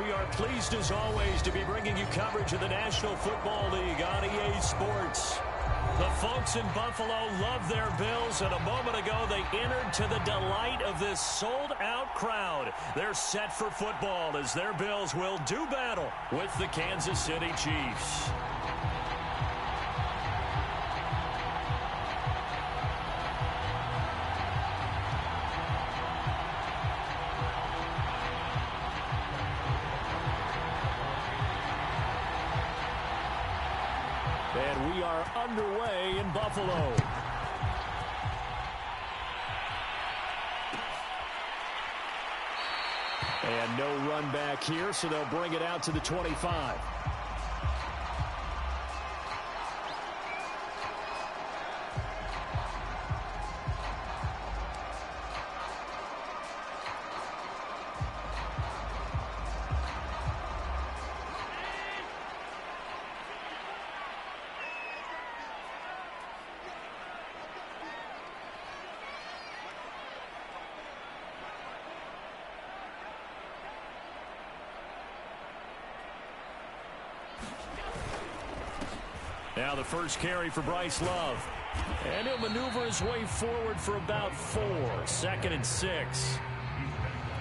We are pleased as always to be bringing you coverage of the National Football League on EA Sports. The folks in Buffalo love their Bills, and a moment ago they entered to the delight of this sold-out crowd. They're set for football as their Bills will do battle with the Kansas City Chiefs. And we are underway in Buffalo. And no run back here, so they'll bring it out to the 25. Now the first carry for Bryce Love. And he'll maneuver his way forward for about 4. 2nd and 6.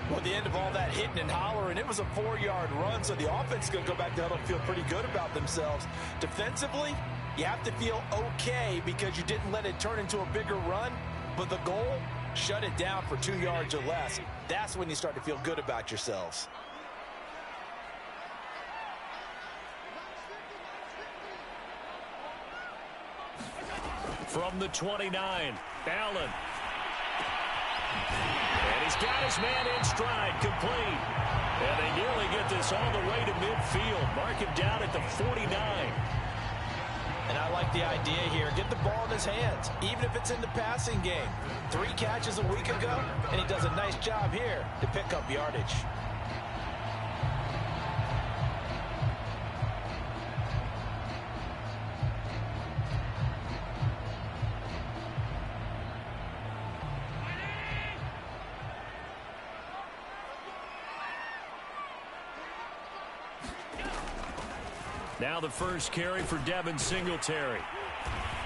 Well, at the end of all that hitting and hollering, it was a 4-yard run, so the offense is going to go back to huddle and feel pretty good about themselves. Defensively, you have to feel okay because you didn't let it turn into a bigger run, but the goal, shut it down for 2 yards or less. That's when you start to feel good about yourselves. From the 29, Allen. And he's got his man in stride, complete. And they nearly get this all the way to midfield. Mark him down at the 49. And I like the idea here. Get the ball in his hands, even if it's in the passing game. 3 catches a week ago, and he does a nice job here to pick up yardage. Now the first carry for Devin Singletary.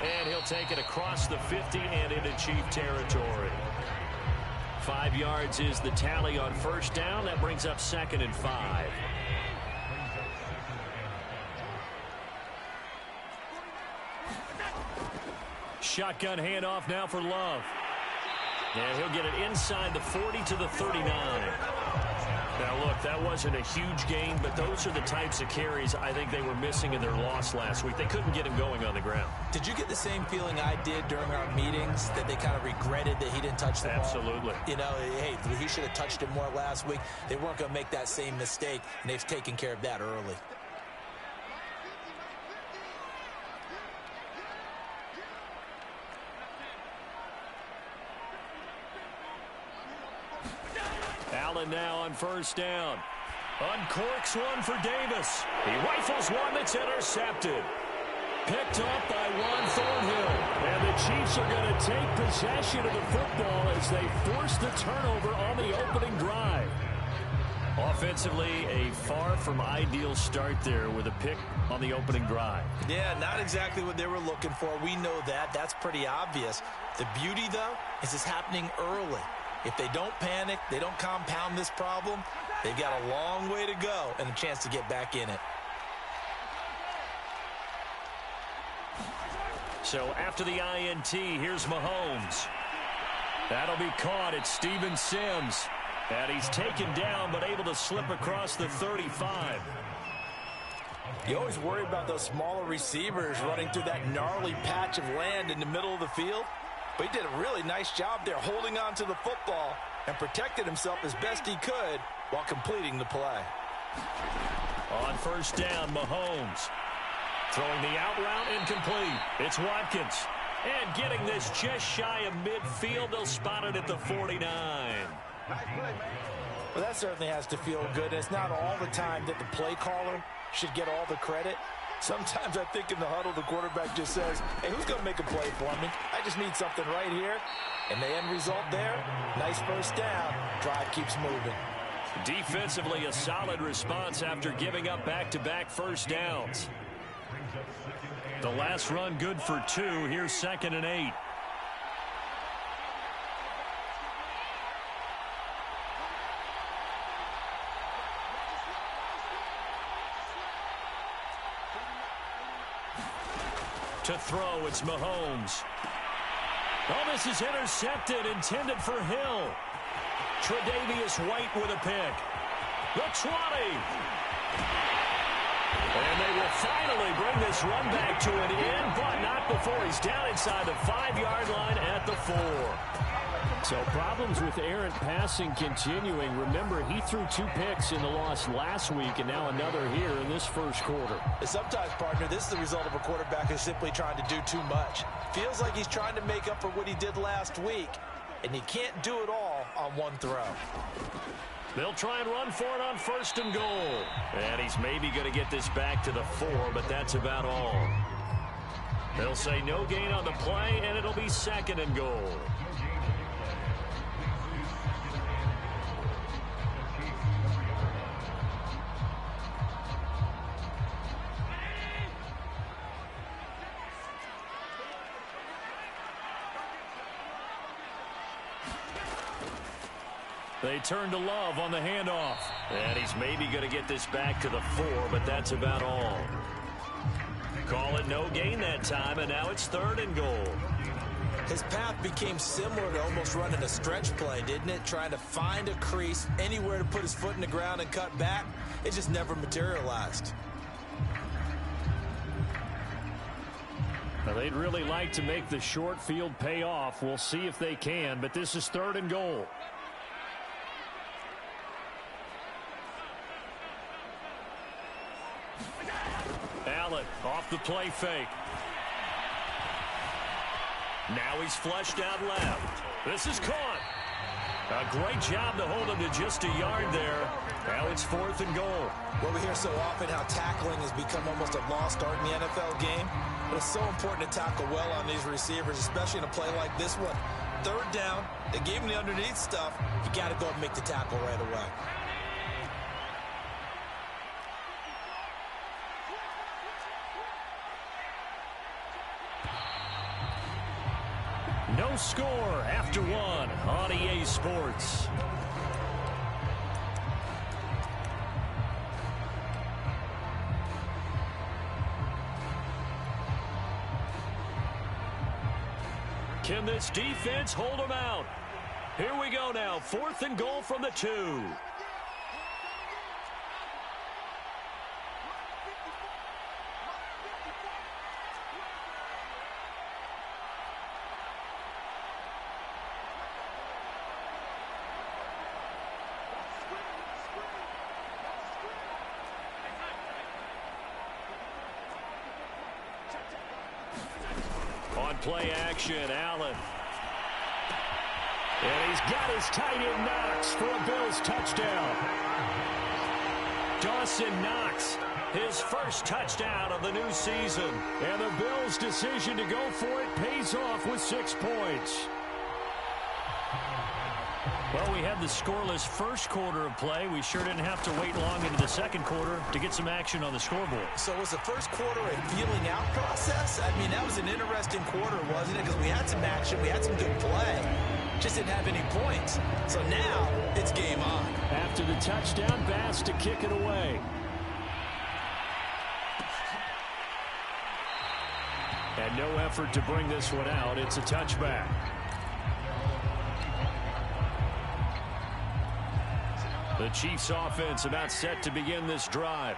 And he'll take it across the 50 and into Chief territory. 5 yards is the tally on first down. That brings up 2nd and 5. Shotgun handoff now for Love. And he'll get it inside the 40 to the 39. Now, look, that wasn't a huge gain, but those are the types of carries I think they were missing in their loss last week. They couldn't get him going on the ground. Did you get the same feeling I did during our meetings, that they kind of regretted that he didn't touch the ball? Absolutely. You know, hey, he should have touched it more last week. They weren't going to make that same mistake, and they've taken care of that early. Allen now on first down. Uncorks one for Davis. He rifles one that's intercepted. Picked up by Juan Thornhill. And the Chiefs are going to take possession of the football as they force the turnover on the opening drive. Offensively, a far from ideal start there with a pick on the opening drive. Yeah, not exactly what they were looking for. We know that. That's pretty obvious. The beauty, though, is it's happening early. If they don't panic, they don't compound this problem, they've got a long way to go and a chance to get back in it. So after the INT, here's Mahomes. That'll be caught at Steven Sims. And he's taken down but able to slip across the 35. You always worry about those smaller receivers running through that gnarly patch of land in the middle of the field. But he did a really nice job there holding on to the football and protected himself as best he could while completing the play. On first down, Mahomes. Throwing the out route incomplete. It's Watkins. And getting this just shy of midfield. They'll spot it at the 49. Well, that certainly has to feel good. It's not all the time that the play caller should get all the credit. Sometimes I think in the huddle, the quarterback just says, hey, who's going to make a play for me? I just need something right here. And the end result there, nice first down. Drive keeps moving. Defensively, a solid response after giving up back-to-back first downs. The last run good for 2. Here's 2nd and 8. To throw, it's Mahomes. Oh, this is intercepted, intended for Hill. Tre'Davious White with a pick. The 20. And they will finally bring this run back to an end, but not before he's down inside the 5-yard line at the 4. So problems with errant passing continuing. Remember, he threw 2 picks in the loss last week and now another here in this first quarter. Sometimes, partner, this is the result of a quarterback who's simply trying to do too much. Feels like he's trying to make up for what he did last week, and he can't do it all on one throw. They'll try and run for it on 1st and goal. And he's maybe going to get this back to the 4, but that's about all. They'll say no gain on the play, and it'll be 2nd and goal. They turn to Love on the handoff. And he's maybe going to get this back to the 4, but that's about all. Call it no gain that time, and now it's 3rd and goal. His path became similar to almost running a stretch play, didn't it? Trying to find a crease, anywhere to put his foot in the ground and cut back. It just never materialized. Now, they'd really like to make the short field pay off. We'll see if they can, but this is 3rd and goal. Allen off the play fake. Now he's flushed out left. This is caught. A great job to hold him to just a yard there. Now it's 4th and goal. Well, we hear so often how tackling has become almost a lost art in the NFL game. But it's so important to tackle well on these receivers, especially in a play like this one. 3rd down, they gave him the underneath stuff. You got to go and make the tackle right away. No score after 1 on EA Sports. Can this defense hold them out? Here we go now. 4th and goal from the 2. On play action, Allen. And he's got his tight end Knox for a Bills touchdown. Dawson Knox, his first touchdown of the new season. And the Bills' decision to go for it pays off with 6 points. Well, we had the scoreless first quarter of play. We sure didn't have to wait long into the second quarter to get some action on the scoreboard. So was the first quarter a feeling out process? I mean, that was an interesting quarter, wasn't it? Because we had some action, we had some good play. Just didn't have any points. So now it's game on. After the touchdown, Bass to kick it away. And no effort to bring this one out. It's a touchback. The Chiefs offense about set to begin this drive.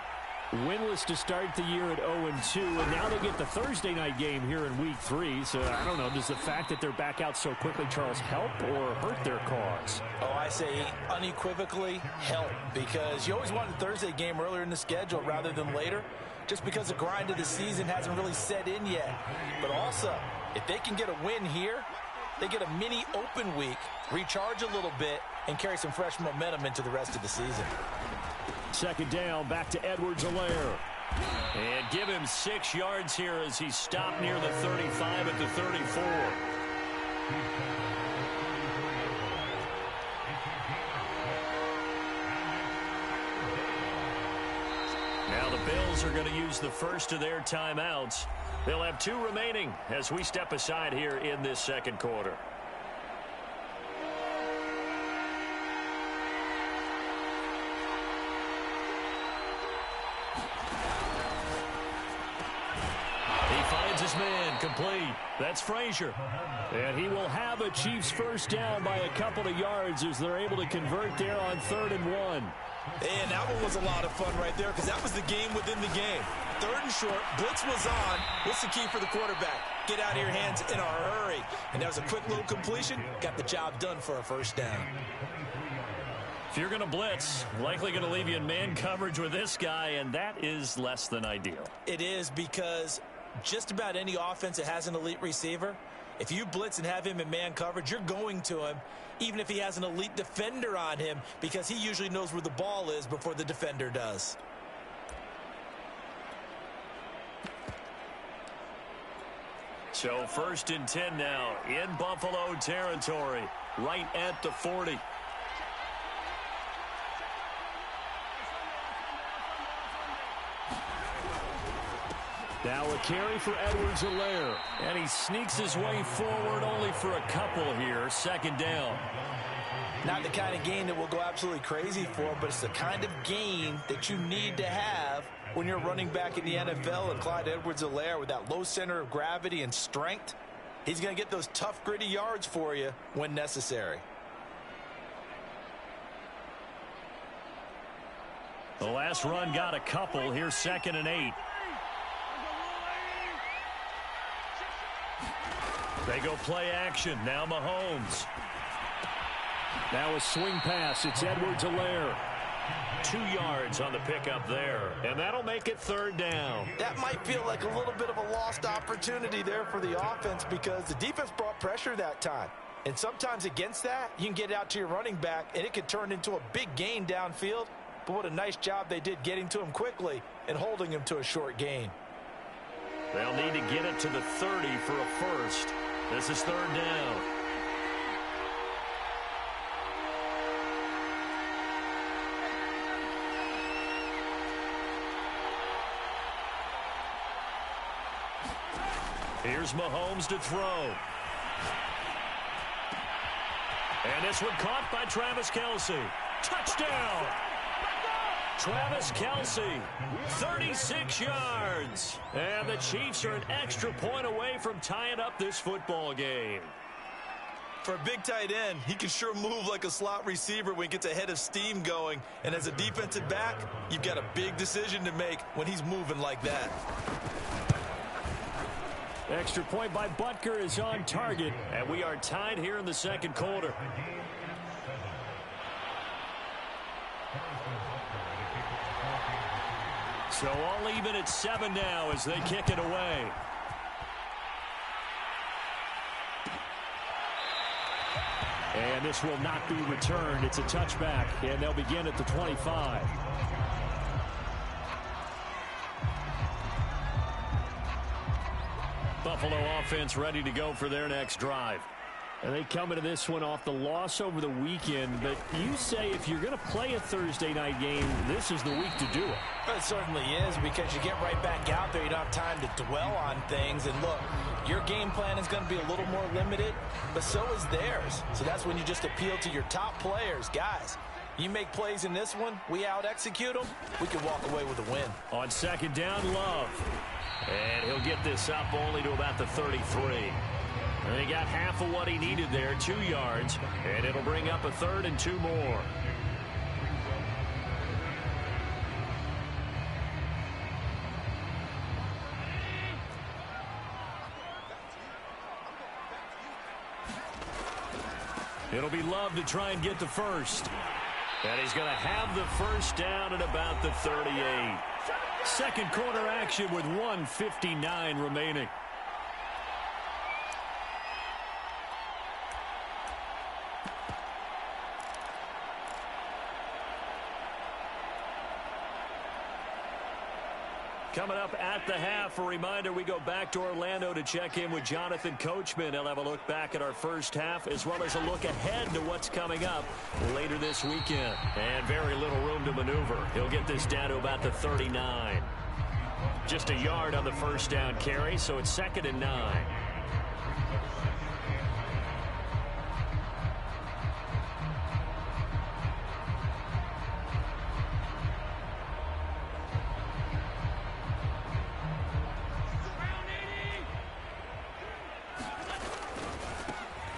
Winless to start the year at 0-2, and now they get the Thursday night game here in Week 3. So, I don't know, does the fact that they're back out so quickly, Charles, help or hurt their cause? Oh, I say unequivocally help, because you always want a Thursday game earlier in the schedule rather than later, just because the grind of the season hasn't really set in yet. But also, if they can get a win here, they get a mini open week, recharge a little bit, and carry some fresh momentum into the rest of the season. 2nd down, back to Edwards-Helaire. And give him 6 yards here as he stopped near the 35 at the 34. Bills are going to use the first of their timeouts. They'll have 2 remaining as we step aside here in this second quarter. He finds his man complete. That's Frazier. And he will have a Chiefs first down by a couple of yards as they're able to convert there on 3rd and 1. And that one was a lot of fun right there because that was the game within the game. 3rd and short, blitz was on. What's the key for the quarterback? Get out of your hands in a hurry. And that was a quick little completion. Got the job done for a first down. If you're going to blitz, likely going to leave you in man coverage with this guy, and that is less than ideal. It is because just about any offense that has an elite receiver, if you blitz and have him in man coverage, you're going to him, even if he has an elite defender on him, because he usually knows where the ball is before the defender does. So 1st and 10 now in Buffalo territory, right at the 40. Now a carry for Edwards-Helaire. And he sneaks his way forward only for a couple here. 2nd down. Not the kind of gain that we'll go absolutely crazy for, but it's the kind of gain that you need to have when you're running back in the NFL. And Clyde Edwards-Helaire, with that low center of gravity and strength, he's going to get those tough, gritty yards for you when necessary. The last run got a couple. Here's 2nd and 8. They go play action. Now Mahomes. Now a swing pass. It's Edwards-Helaire. 2 yards on the pickup there. And that'll make it 3rd down. That might feel like a little bit of a lost opportunity there for the offense because the defense brought pressure that time. And sometimes against that, you can get out to your running back, and it could turn into a big gain downfield. But what a nice job they did getting to him quickly and holding him to a short gain. They'll need to get it to the 30 for a first. This is 3rd down. Here's Mahomes to throw. And this one caught by Travis Kelce. Touchdown! Travis Kelce, 36 yards. And the Chiefs are an extra point away from tying up this football game. For a big tight end, he can sure move like a slot receiver when he gets a head of steam going. And as a defensive back, you've got a big decision to make when he's moving like that. Extra point by Butker is on target. And we are tied here in the second quarter. So all even at 7 now as they kick it away. And this will not be returned. It's a touchback, and they'll begin at the 25. Buffalo offense ready to go for their next drive. And they come into this one off the loss over the weekend. But you say if you're going to play a Thursday night game, this is the week to do it. It certainly is, because you get right back out there. You don't have time to dwell on things. And look, your game plan is going to be a little more limited, but so is theirs. So that's when you just appeal to your top players. Guys, you make plays in this one, we out-execute them, we can walk away with a win. On 2nd down, Love. And he'll get this up only to about the 33. And he got half of what he needed there, 2 yards, and it'll bring up a 3rd and 2 more. It'll be Love to try and get the first. And he's going to have the first down at about the 38. Second quarter action with 1:59 remaining. Coming up at the half, a reminder, we go back to Orlando to check in with Jonathan Coachman. He'll have a look back at our first half as well as a look ahead to what's coming up later this weekend. And very little room to maneuver. He'll get this down to about the 39. Just a yard on the first down carry, so it's 2nd and 9.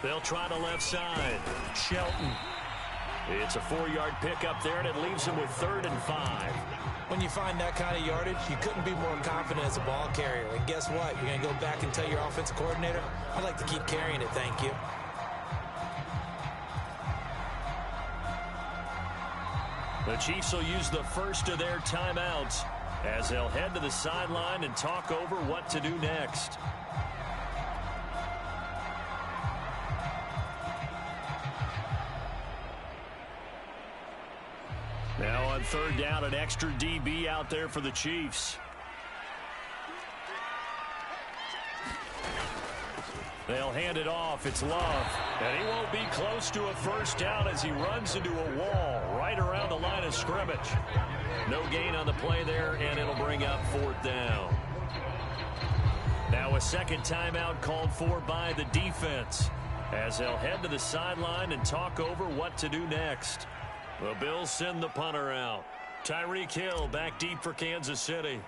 They'll try the left side. Shelton. It's a 4-yard pickup there, and it leaves him with 3rd and 5. When you find that kind of yardage, you couldn't be more confident as a ball carrier. And guess what? You're going to go back and tell your offensive coordinator, I'd like to keep carrying it, thank you. The Chiefs will use the first of their timeouts as they'll head to the sideline and talk over what to do next. Now on 3rd down, an extra DB out there for the Chiefs. They'll hand it off. It's Love. And he won't be close to a first down as he runs into a wall right around the line of scrimmage. No gain on the play there, and it'll bring up 4th down. Now a second timeout called for by the defense as they'll head to the sideline and talk over what to do next. The Bills send the punter out. Tyreek Hill back deep for Kansas City.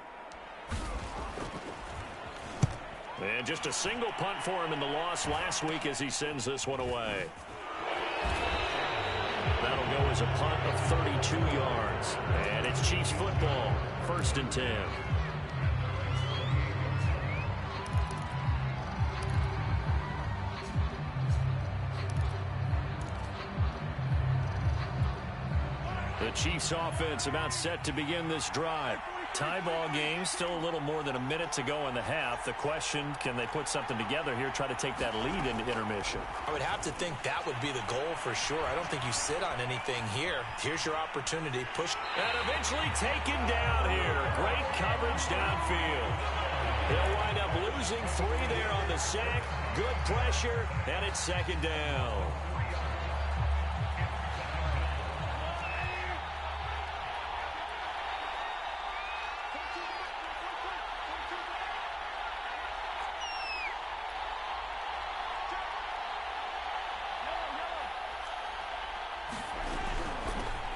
And just a single punt for him in the loss last week as he sends this one away. That'll go as a punt of 32 yards. And it's Chiefs football, 1st and 10. The Chiefs offense about set to begin this drive. Tie ball game, still a little more than a minute to go in the half. The question, can they put something together here, try to take that lead into intermission? I would have to think that would be the goal for sure. I don't think you sit on anything here. Here's your opportunity. Push. And eventually taken down here. Great coverage downfield. He'll wind up losing 3 there on the sack. Good pressure, and it's 2nd down.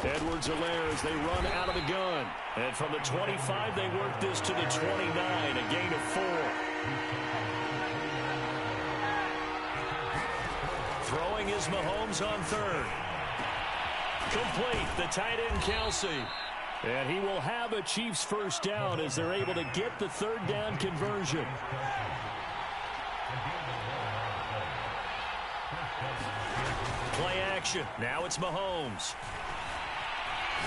Edwards-Helaire as they run out of the gun. And from the 25, they work this to the 29, a gain of 4. Throwing is Mahomes on 3rd. Complete, the tight end Kelsey. And he will have a Chiefs first down as they're able to get the 3rd down conversion. Play action. Now it's Mahomes.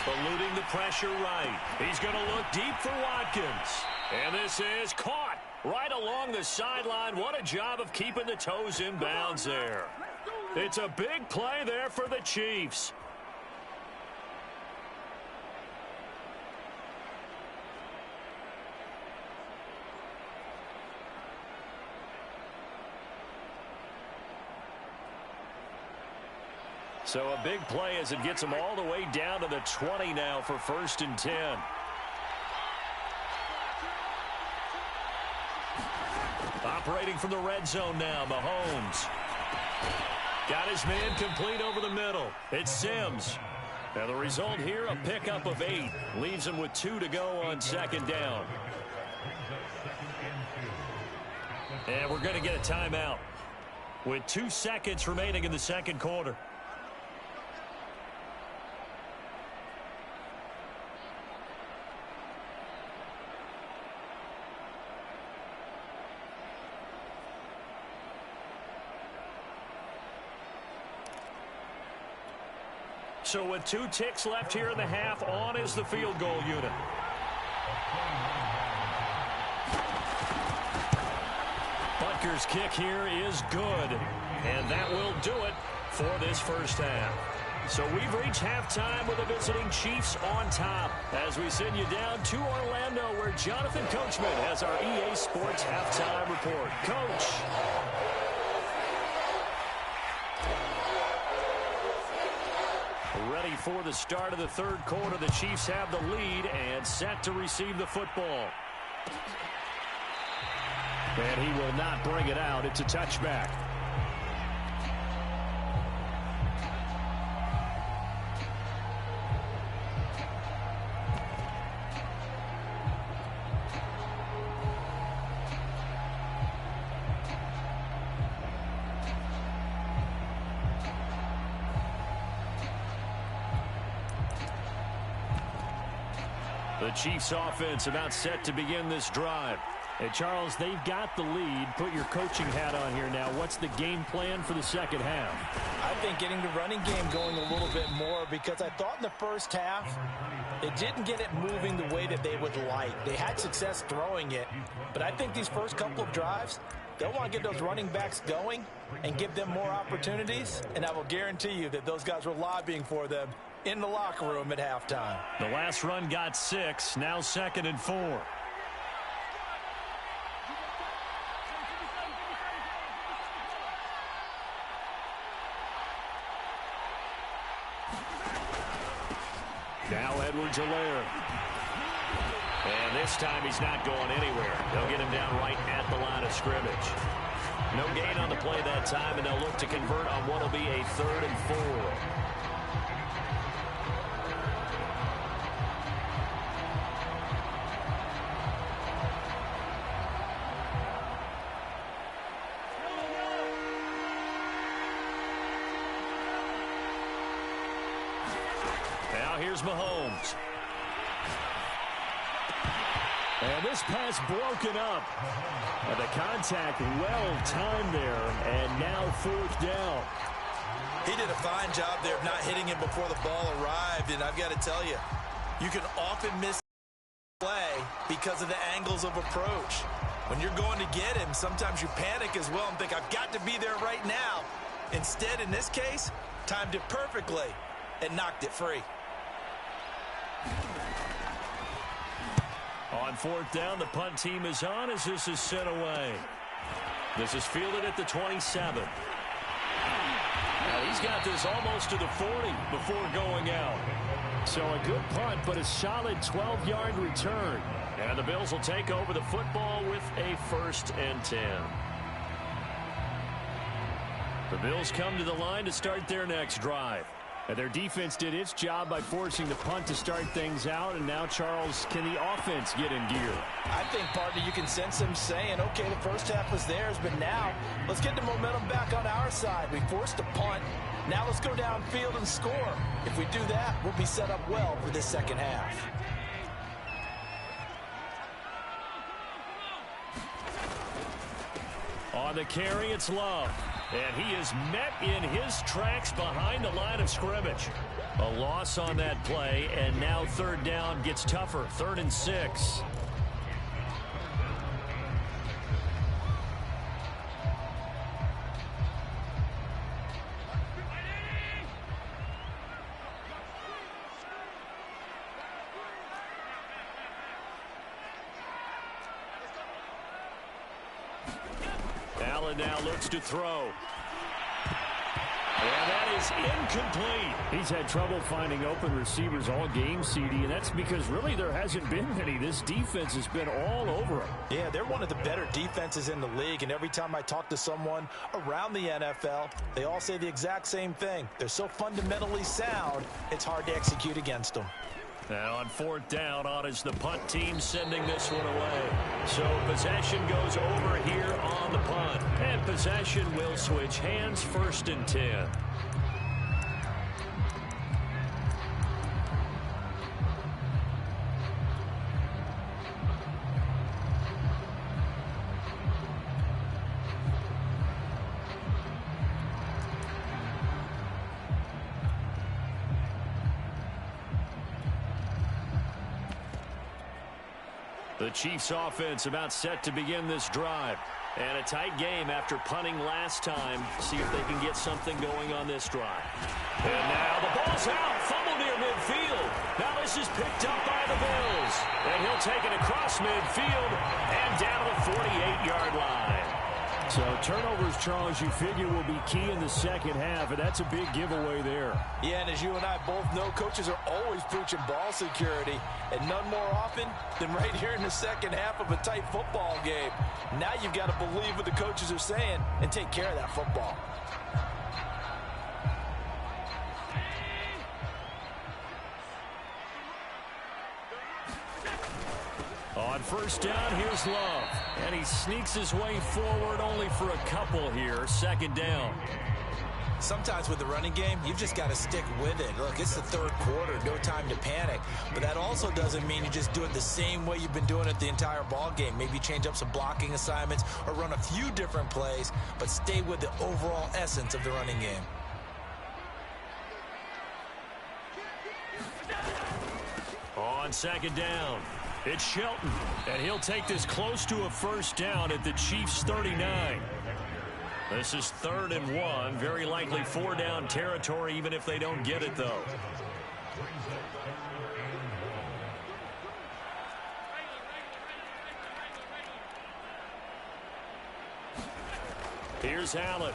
Eluding the pressure right. He's going to look deep for Watkins. And this is caught right along the sideline. What a job of keeping the toes in bounds there. It's a big play there for the Chiefs. So a big play as it gets them all the way down to the 20 now for 1st and 10. Operating from the red zone now, Mahomes. Got his man complete over the middle. It's Sims. And the result here, a pickup of 8. Leaves him with 2 to go on 2nd down. And we're going to get a timeout with 2 seconds remaining in the 2nd quarter. So with 2 ticks left here in the half, on is the field goal unit. Butker's kick here is good. And that will do it for this first half. So we've reached halftime with the visiting Chiefs on top as we send you down to Orlando where Jonathan Coachman has our EA Sports halftime report. Coach. Ready for the start of the third quarter. The Chiefs have the lead and set to receive the football. And he will not bring it out. It's a touchback. The Chiefs offense about set to begin this drive. Hey, Charles, they've got the lead. Put your coaching hat on here now. What's the game plan for the second half? I think getting the running game going a little bit more because I thought in the first half they didn't get it moving the way that they would like. They had success throwing it, but I think these first couple of drives, they'll want to get those running backs going and give them more opportunities, and I will guarantee you that those guys were lobbying for them in the locker room at halftime. The last run got 6, now 2nd and 4. Now Edwards-Helaire. And this time he's not going anywhere. They'll get him down right at the line of scrimmage. No gain on the play that time, and they'll look to convert on what will be a 3rd and 4. Here's Mahomes. And this pass broken up. And the contact well timed there. And now 4th down. He did a fine job there of not hitting him before the ball arrived. And I've got to tell you, you can often miss play because of the angles of approach. When you're going to get him, sometimes you panic as well and think, I've got to be there right now. Instead, in this case, timed it perfectly and knocked it free. On 4th down, the punt team is on as this is sent away. This is fielded at the 27. Now he's got this almost to the 40 before going out. So a good punt, but a solid 12-yard return. And the Bills will take over the football with a 1st and 10. The Bills come to the line to start their next drive. And their defense did its job by forcing the punt to start things out. And now, Charles, can the offense get in gear? I think, partner, you can sense them saying, okay, the first half was theirs, but now let's get the momentum back on our side. We forced a punt. Now let's go downfield and score. If we do that, we'll be set up well for this second half. On the carry, it's Love. And he is met in his tracks behind the line of scrimmage. A loss on that play, and now 3rd down gets tougher. 3rd and 6. Allen now looks to throw. And that is incomplete. He's had trouble finding open receivers all game, CD, and that's because really there hasn't been many. This defense has been all over him. Yeah, they're one of the better defenses in the league, and every time I talk to someone around the NFL, they all say the exact same thing. They're so fundamentally sound, it's hard to execute against them. Now on 4th down, on is the punt team sending this one away. So possession goes over here on the punt. And possession will switch hands. 1st and 10. The Chiefs offense about set to begin this drive. And a tight game after punting last time. See if they can get something going on this drive. And now the ball's out. Fumble near midfield. Now this is picked up by the Bills. And he'll take it across midfield and down to the 48-yard line. So turnovers, Charles, you figure will be key in the second half, and that's a big giveaway there. Yeah, and as you and I both know, coaches are always preaching ball security, and none more often than right here in the second half of a tight football game. Now you've got to believe what the coaches are saying and take care of that football. On first down, here's Love. And he sneaks his way forward only for a couple here. Second down. Sometimes with the running game, you've just got to stick with it. Look, it's the third quarter, no time to panic. But that also doesn't mean you just do it the same way you've been doing it the entire ball game. Maybe change up some blocking assignments or run a few different plays, but stay with the overall essence of the running game. On second down, it's Shelton, and he'll take this close to a first down at the Chiefs' 39. This is 3rd and 1, very likely 4-down territory, even if they don't get it, though. Here's Allen.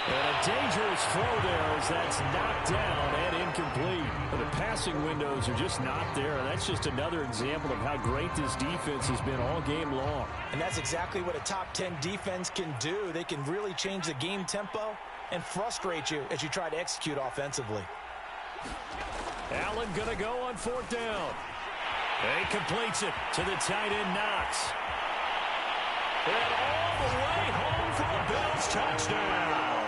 And a dangerous throw there as that's knocked down and incomplete. But the passing windows are just not there. And that's just another example of how great this defense has been all game long. And that's exactly what a top 10 defense can do. They can really change the game tempo and frustrate you as you try to execute offensively. Allen going to go on 4th down. He completes it to the tight end, Knox. And all the way home for a Bills touchdown.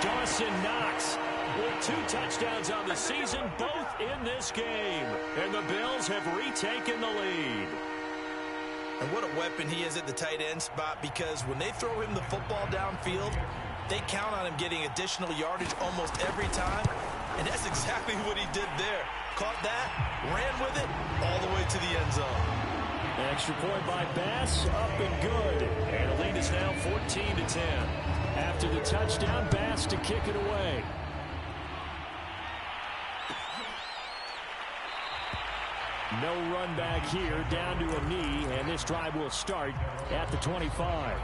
Dawson Knox with 2 touchdowns on the season, both in this game. And the Bills have retaken the lead. And what a weapon he is at the tight end spot, because when they throw him the football downfield, they count on him getting additional yardage almost every time. And that's exactly what he did there. Caught that, ran with it, all the way to the end zone. An extra point by Bass, up and good. And the lead is now 14-10. After the touchdown, Bass to kick it away. No run back here, down to a knee, and this drive will start at the 25.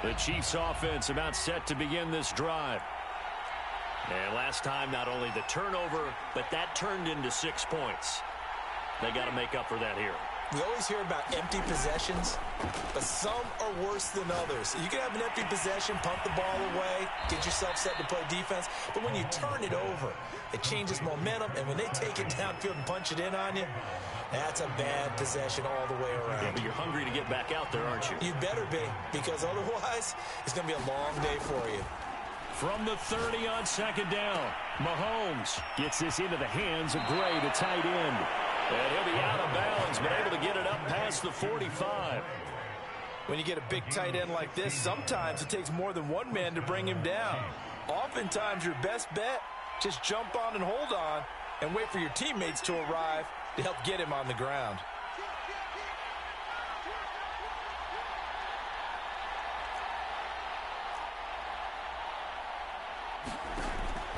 The Chiefs offense about set to begin this drive. And last time, not only the turnover, but that turned into 6 points. They got to make up for that here. We always hear about empty possessions, but some are worse than others. You can have an empty possession, pump the ball away, get yourself set to play defense, but when you turn it over, it changes momentum, and when they take it downfield and punch it in on you, that's a bad possession all the way around. Yeah, but you're hungry to get back out there, aren't you? You better be, because otherwise, it's going to be a long day for you. From the 30 on second down, Mahomes gets this into the hands of Gray, the tight end. And he'll be out of bounds, but able to get it up past the 45. When you get a big tight end like this, sometimes it takes more than one man to bring him down. Oftentimes, your best bet, just jump on and hold on and wait for your teammates to arrive to help get him on the ground.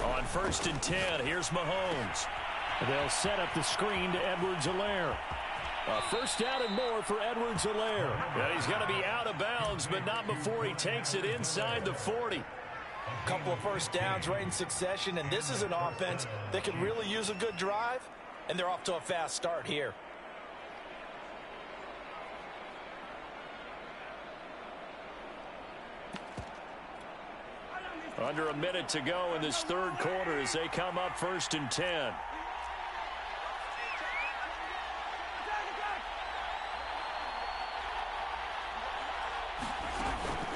On 1st and 10, here's Mahomes. They'll set up the screen to Edwards-Helaire. A first down and more for Edwards-Helaire. And he's going to be out of bounds, but not before he takes it inside the 40. A couple of first downs right in succession, and this is an offense that could really use a good drive, and they're off to a fast start here. Under a minute to go in this third quarter as they come up 1st and 10.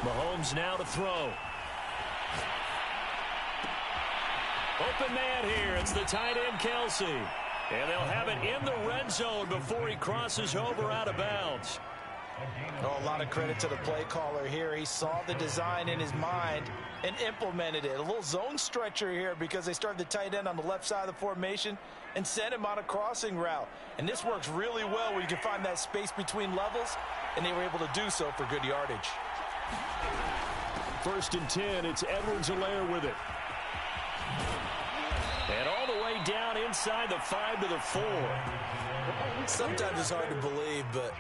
Mahomes now to throw. Open man here. It's the tight end, Kelsey. And they'll have it in the red zone before he crosses over out of bounds. Oh, a lot of credit to the play caller here. He saw the design in his mind and implemented it. A little zone stretcher here because they started the tight end on the left side of the formation and sent him on a crossing route. And this works really well when you can find that space between levels, and they were able to do so for good yardage. 1st and 10, it's Edwards-Helaire with it. And all the way down inside the 5 to the 4. Sometimes it's hard to believe, but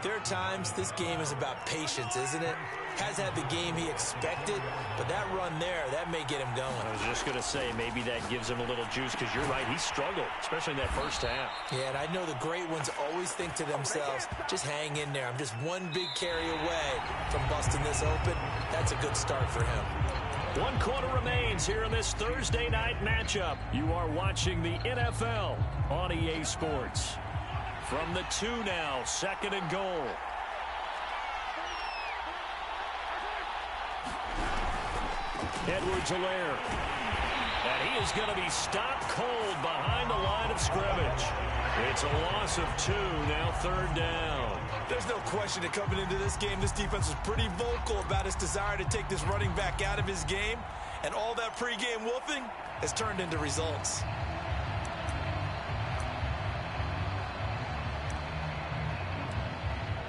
there are times this game is about patience, isn't it? Has had the game he expected, but that run there, that may get him going. I was just going to say, maybe that gives him a little juice, because you're right, he struggled, especially in that first half. Yeah, and I know the great ones always think to themselves, just hang in there. I'm just one big carry away from busting this open. That's a good start for him. 1 quarter remains here in this Thursday night matchup. You are watching the NFL on EA Sports. From the 2 now, 2nd and goal. Edwards-Helaire. And he is going to be stopped cold behind the line of scrimmage. It's a loss of 2, now 3rd down. There's no question that coming into this game, this defense was pretty vocal about its desire to take this running back out of his game. And all that pregame wolfing has turned into results.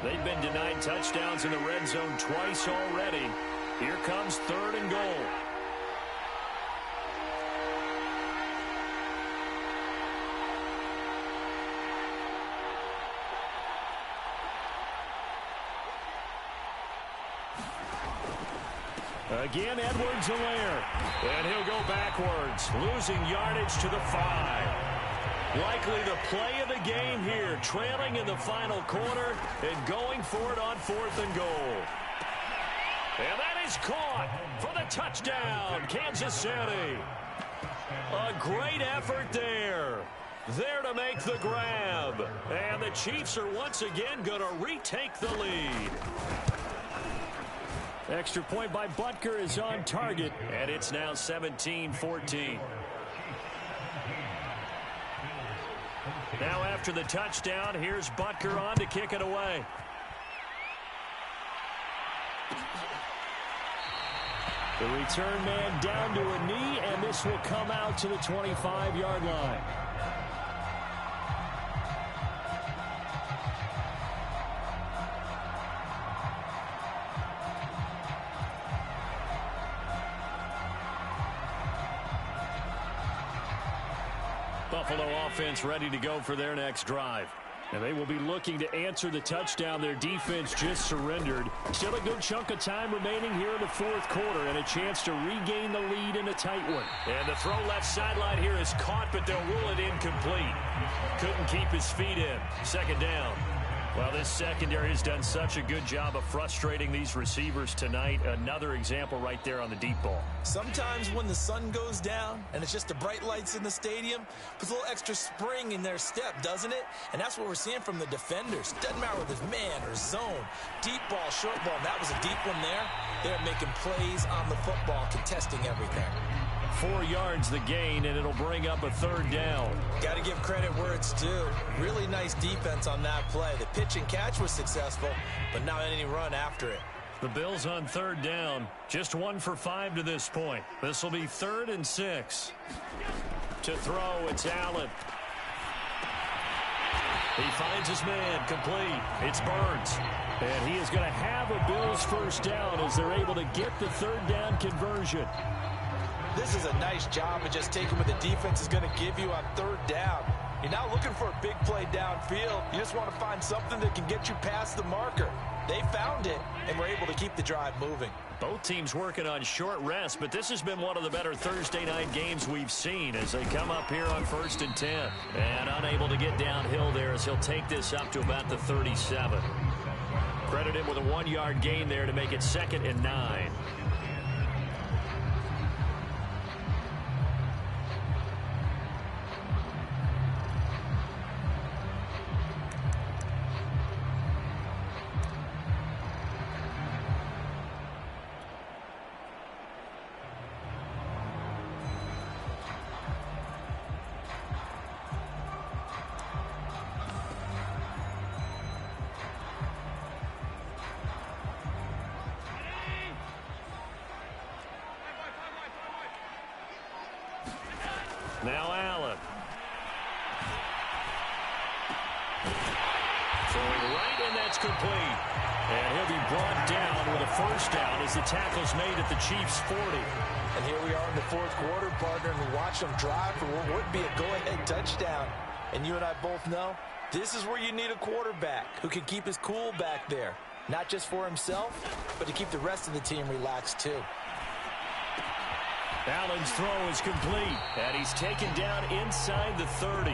They've been denied touchdowns in the red zone twice already. Here comes 3rd and goal. Again, Edwards-Helaire. And he'll go backwards, losing yardage to the 5. Likely the play of the game here, trailing in the final quarter and going for it on 4th and goal. And that is caught for the touchdown, Kansas City. A great effort there. There to make the grab. And the Chiefs are once again going to retake the lead. Extra point by Butker is on target, and it's now 17-14. Now after the touchdown, here's Butker on to kick it away. The return man down to a knee, and this will come out to the 25-yard line. Buffalo offense ready to go for their next drive. And they will be looking to answer the touchdown their defense just surrendered. Still a good chunk of time remaining here in the 4th quarter and a chance to regain the lead in a tight one. And the throw left sideline here is caught, but they'll rule it incomplete. Couldn't keep his feet in. 2nd down. Well, this secondary has done such a good job of frustrating these receivers tonight. Another example right there on the deep ball. Sometimes when the sun goes down and it's just the bright lights in the stadium, puts a little extra spring in their step, doesn't it? And that's what we're seeing from the defenders. Doesn't matter whether it's man or zone, deep ball, short ball. That was a deep one there. They're making plays on the football, contesting everything. 4 yards the gain, and it'll bring up a 3rd down. Got to give credit where it's due. Really nice defense on that play. The pitch and catch was successful, but not any run after it. The Bills on 3rd down. Just 1 for 5 to this point. This will be 3rd and 6. To throw, it's Allen. He finds his man, complete. It's Burns. And he is going to have a Bills 1st down as they're able to get the 3rd down conversion. This is a nice job of just taking what the defense is going to give you on 3rd down. You're not looking for a big play downfield. You just want to find something that can get you past the marker. They found it and were able to keep the drive moving. Both teams working on short rest, but this has been one of the better Thursday night games we've seen as they come up here on 1st and 10. And unable to get downhill there as he'll take this up to about the 37. Credit him with a 1-yard gain there to make it 2nd and 9. Now Allen. Throwing right, and that's complete. And he'll be brought down with a first down as the tackle's made at the Chiefs' 40. And here we are in the fourth quarter, partner, and watch them drive for what would be a go-ahead touchdown. And you and I both know this is where you need a quarterback who can keep his cool back there. Not just for himself, but to keep the rest of the team relaxed too. Allen's throw is complete, and he's taken down inside the 30.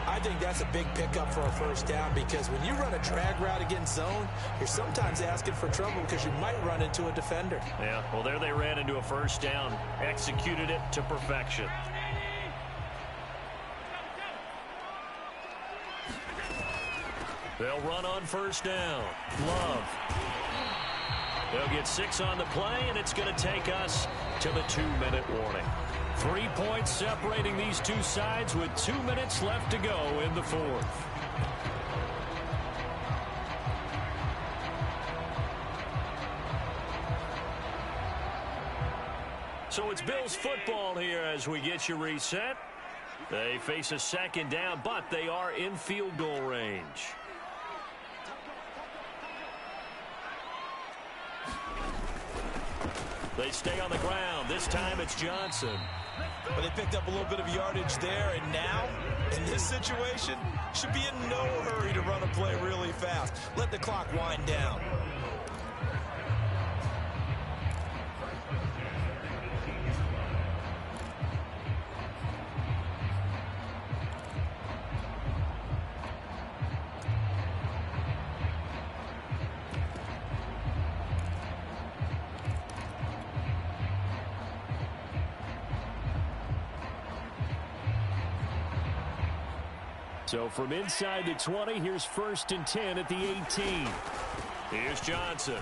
I think that's a big pickup for a first down because when you run a drag route against zone, you're sometimes asking for trouble because you might run into a defender. Yeah, well, there they ran into a first down, executed it to perfection. They'll run on first down. Love. They'll get 6 on the play, and it's going to take us to the 2-minute warning. 3 points separating these two sides with 2 minutes left to go in the fourth. So it's Bills football here as we get you reset. They face a second down, but they are in field goal range. They stay on the ground. This time it's Johnson. But they picked up a little bit of yardage there, and now, in this situation, should be in no hurry to run a play really fast. Let the clock wind down. So from inside the 20, here's 1st and 10 at the 18. Here's Johnson.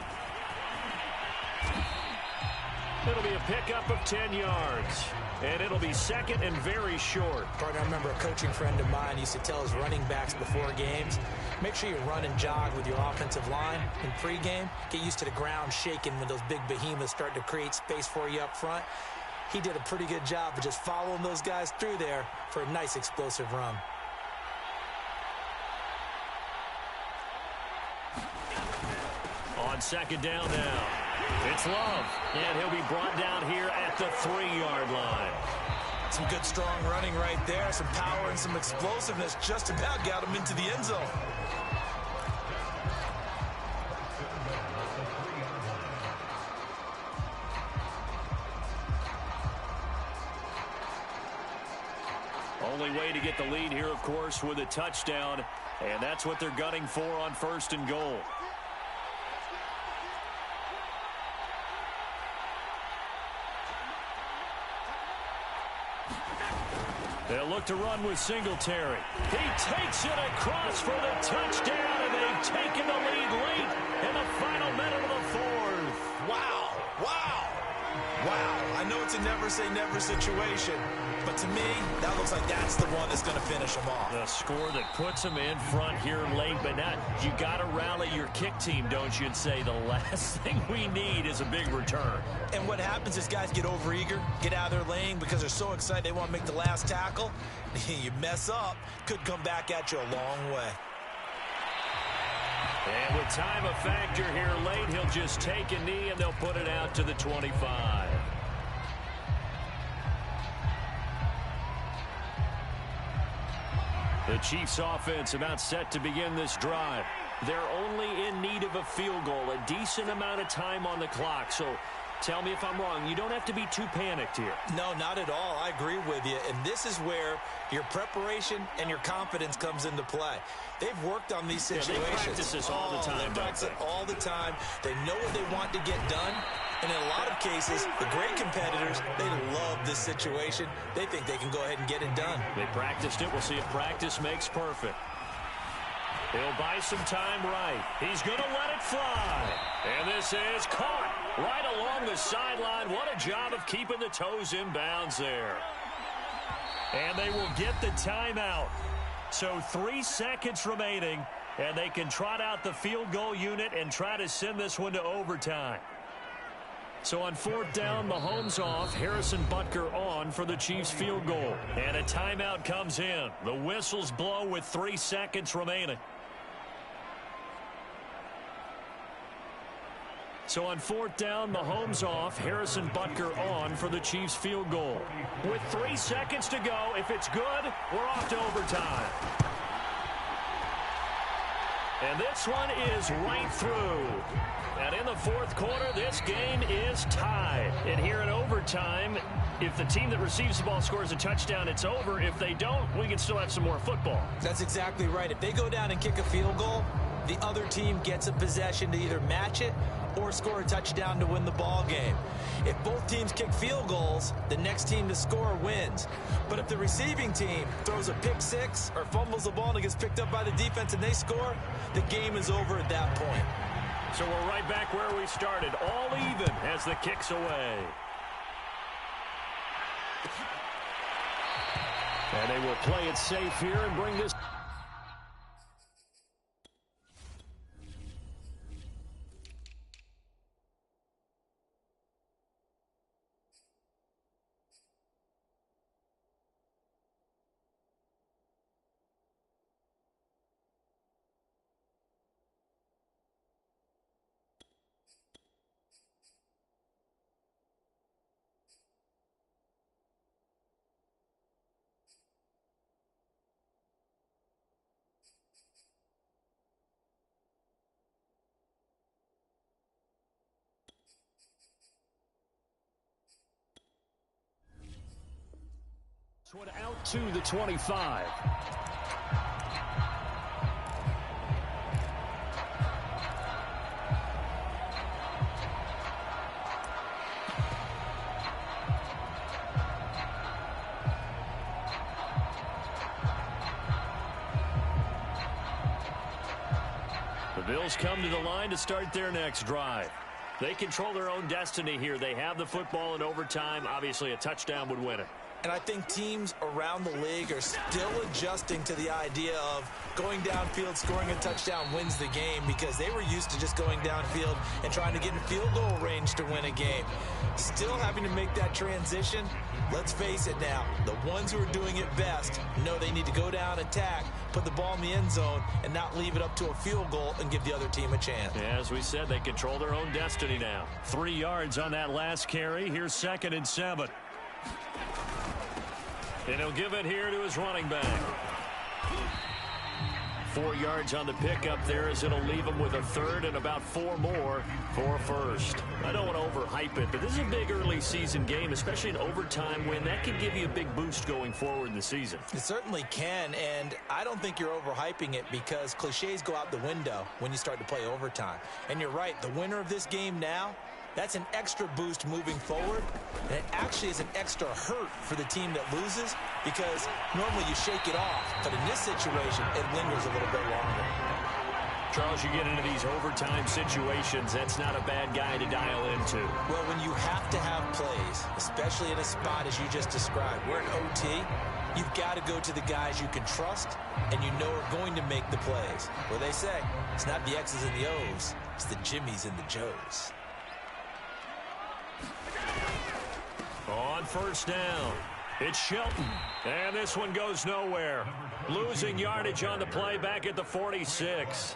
It'll be a pickup of 10 yards. And it'll be second and very short. Partner, I remember a coaching friend of mine used to tell his running backs before games, make sure you run and jog with your offensive line in pregame. Get used to the ground shaking when those big behemoths start to create space for you up front. He did a pretty good job of just following those guys through there for a nice explosive run. On second down now, it's Love, and he'll be brought down here at the 3-yard line. Some good strong running right there, some power and some explosiveness just about got him into the end zone. Only way to get the lead here, of course, with a touchdown, and that's what they're gunning for on 1st and goal. They'll look to run with Singletary. He takes it across for the touchdown, and they've taken the lead late in the final minute of the fourth. Wow, wow, wow. I know it's a never-say-never situation, but to me, that looks like that's the one that's going to finish them off. The score that puts them in front here late, but not. You got to rally your kick team, don't you, and say the last thing we need is a big return. And what happens is guys get overeager, get out of their lane because they're so excited they want to make the last tackle. You mess up, could come back at you a long way. And with time a factor here late, he'll just take a knee and they'll put it out to the 25. The Chiefs offense about set to begin this drive. They're only in need of a field goal, a decent amount of time on the clock. So tell me if I'm wrong. You don't have to be too panicked here. No, not at all. I agree with you. And this is where your preparation and your confidence comes into play. They've worked on these situations. They practice this all the time. They practice it all the time. They know what they want to get done. And in a lot of cases, the great competitors, they love this situation. They think they can go ahead and get it done. They practiced it. We'll see if practice makes perfect. He'll buy some time right. He's going to let it fly. And this is caught right along the sideline. What a job of keeping the toes in bounds there. And they will get the timeout. So 3 seconds remaining, and they can trot out the field goal unit and try to send this one to overtime. So on fourth down, Mahomes off, Harrison Butker on for the Chiefs field goal. And a timeout comes in. The whistles blow with 3 seconds remaining. So on fourth down, Mahomes off, Harrison Butker on for the Chiefs field goal. With 3 seconds to go, if it's good, we're off to overtime. And this one is right through. And in the fourth quarter, this game is tied. And here in overtime, if the team that receives the ball scores a touchdown, it's over. If they don't, we can still have some more football. That's exactly right. If they go down and kick a field goal, the other team gets a possession to either match it or score a touchdown to win the ball game. If both teams kick field goals, the next team to score wins. But if the receiving team throws a pick six or fumbles the ball and it gets picked up by the defense and they score, the game is over at that point. So we're right back where we started, all even as the kick's away. And they will play it safe here and bring this. One out to the 25. The Bills come to the line to start their next drive. They control their own destiny here. They have the football in overtime. Obviously, a touchdown would win it. And I think teams around the league are still adjusting to the idea of going downfield, scoring a touchdown wins the game, because they were used to just going downfield and trying to get in field goal range to win a game. Still having to make that transition. Let's face it now, the ones who are doing it best know they need to go down, attack, put the ball in the end zone, and not leave it up to a field goal and give the other team a chance. Yeah, as we said, they control their own destiny now. 3 yards on that last carry. Here's 2nd and 7. And he'll give it here to his running back. 4 yards on the pickup there, as it'll leave him with a third and about 4 more for a first. I don't want to overhype it, but this is a big early season game, especially an overtime win. That could give you a big boost going forward in the season. It certainly can, and I don't think you're overhyping it, because cliches go out the window when you start to play overtime. And you're right, the winner of this game now, that's an extra boost moving forward, and it actually is an extra hurt for the team that loses, because normally you shake it off, but in this situation, it lingers a little bit longer. Charles, you get into these overtime situations, that's not a bad guy to dial into. Well, when you have to have plays, especially in a spot as you just described, we're in OT, you've got to go to the guys you can trust and you know are going to make the plays. Well, they say, it's not the X's and the O's, it's the Jimmys and the Joes. On first down, it's Shelton. And this one goes nowhere. Losing yardage on the play back at the 46.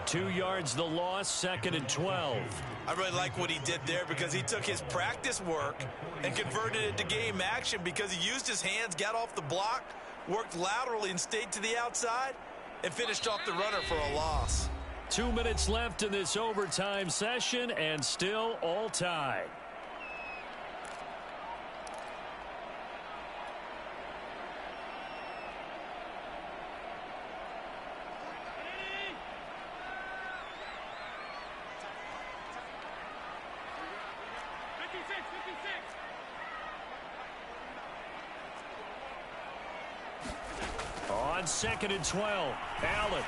2 yards the loss, 2nd and 12. I really like what he did there, because he took his practice work and converted it to game action, because he used his hands, got off the block, worked laterally and stayed to the outside, and finished off the runner for a loss. 2 minutes left in this overtime session, and still all tied. On 2nd and 12, Allen.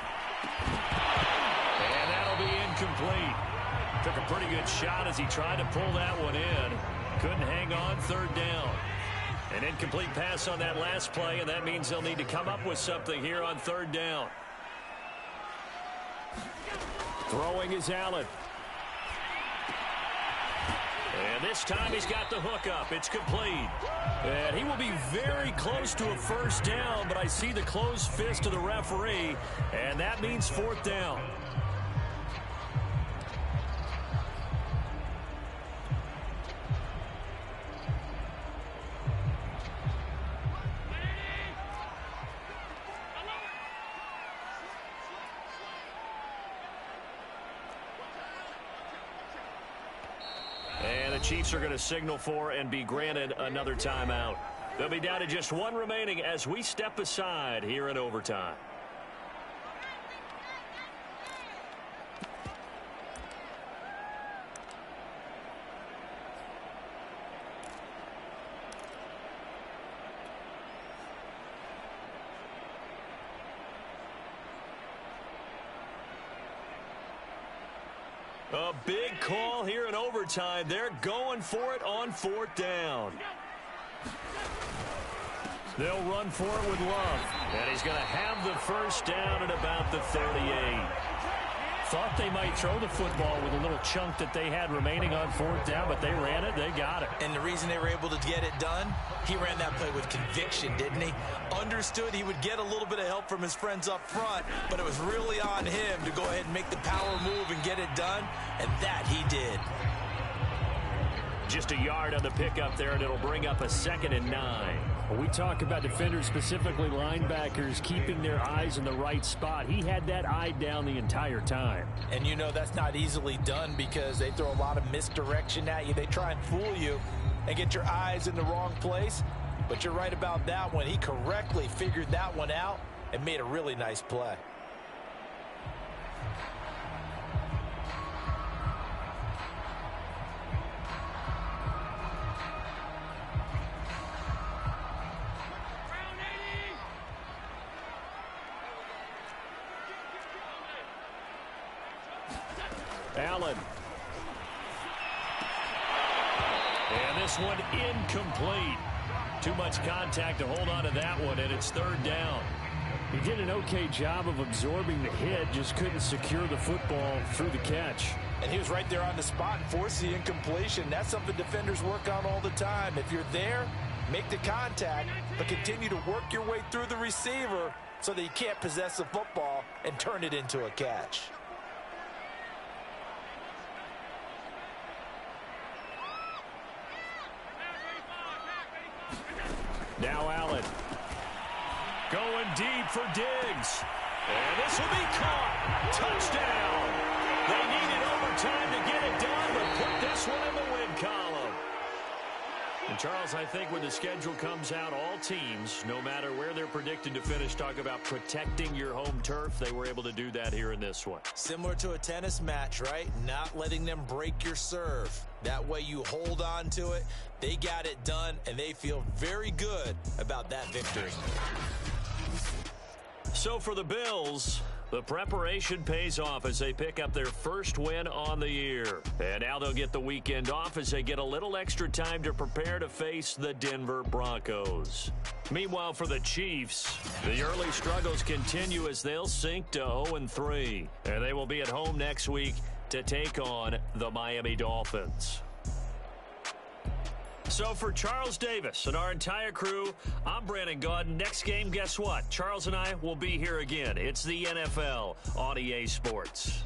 And that'll be incomplete. Took a pretty good shot as he tried to pull that one in. Couldn't hang on, 3rd down. An incomplete pass on that last play, and that means they'll need to come up with something here on 3rd down. Throwing is Allen. And And this time he's got the hook up. It's complete. And he will be very close to a first down, but I see the closed fist of the referee, and that means fourth down. And the Chiefs are going to signal for and be granted another timeout. They'll be down to just one remaining as we step aside here in overtime. A big call here in overtime. They're going for it on fourth down. They'll run for it with Love. And he's going to have the first down at about the 38. Thought they might throw the football with a little chunk that they had remaining on fourth down, but they ran it. They got it. And the reason they were able to get it done, he ran that play with conviction, didn't he? Understood he would get a little bit of help from his friends up front, but it was really on him to go ahead and make the power move and get it done, and that he did. Just a yard on the pickup there, and it'll bring up a 2nd and 9. When we talk about defenders, specifically linebackers, keeping their eyes in the right spot, he had that eye down the entire time. And you know that's not easily done because they throw a lot of misdirection at you. They try and fool you and get your eyes in the wrong place. But you're right about that one. He correctly figured that one out and made a really nice play. Allen. And this one incomplete. Too much contact to hold on to that one, and it's third down. He did an okay job of absorbing the hit, just couldn't secure the football through the catch. And he was right there on the spot and forced the incompletion. That's something defenders work on all the time. If you're there, make the contact, but continue to work your way through the receiver so that you can't possess the football and turn it into a catch. Now Allen. Going deep for Diggs. And this will be caught. Touchdown. They needed overtime to get it done, but put this one in the win column. And Charles, I think when the schedule comes out, all teams, no matter where they're predicted to finish, talk about protecting your home turf. They were able to do that here in this one. Similar to a tennis match, right? Not letting them break your serve. That way you hold on to it. They got it done, and they feel very good about that victory. So for the Bills, the preparation pays off as they pick up their first win on the year. And now they'll get the weekend off as they get a little extra time to prepare to face the Denver Broncos. Meanwhile, for the Chiefs, the early struggles continue as they'll sink to 0-3. And they will be at home next week to take on the Miami Dolphins. So for Charles Davis and our entire crew, I'm Brandon Gaudin. Next game, guess what? Charles and I will be here again. It's the NFL on EA Sports.